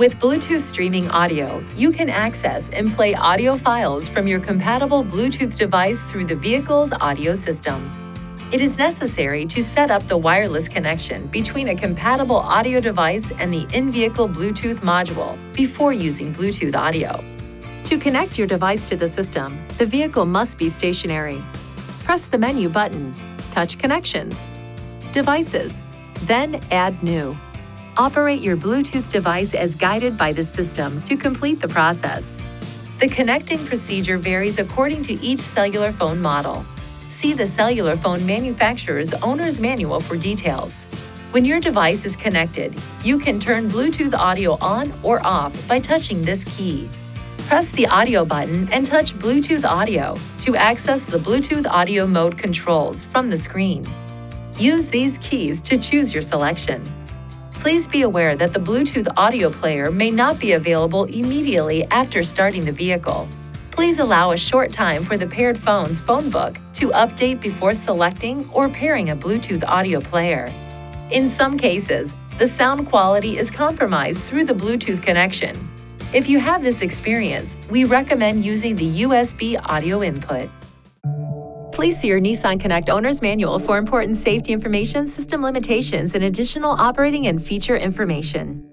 With Bluetooth streaming audio, you can access and play audio files from your compatible Bluetooth device through the vehicle's audio system. It is necessary to set up the wireless connection between a compatible audio device and the in-vehicle Bluetooth module before using Bluetooth audio. To connect your device to the system, the vehicle must be stationary. Press the menu button, touch Connections, Devices, then Add New. Operate your Bluetooth device as guided by the system to complete the process. The connecting procedure varies according to each cellular phone model. See the cellular phone manufacturer's owner's manual for details. When your device is connected, you can turn Bluetooth audio on or off by touching this key. Press the audio button and touch Bluetooth audio to access the Bluetooth audio mode controls from the screen. Use these keys to choose your selection. Please be aware that the Bluetooth audio player may not be available immediately after starting the vehicle. Please allow a short time for the paired phone's phone book to update before selecting or pairing a Bluetooth audio player. In some cases, the sound quality is compromised through the Bluetooth connection. If you have this experience, we recommend using the USB audio input. Please see your Nissan Connect Owner's Manual for important safety information, system limitations, and additional operating and feature information.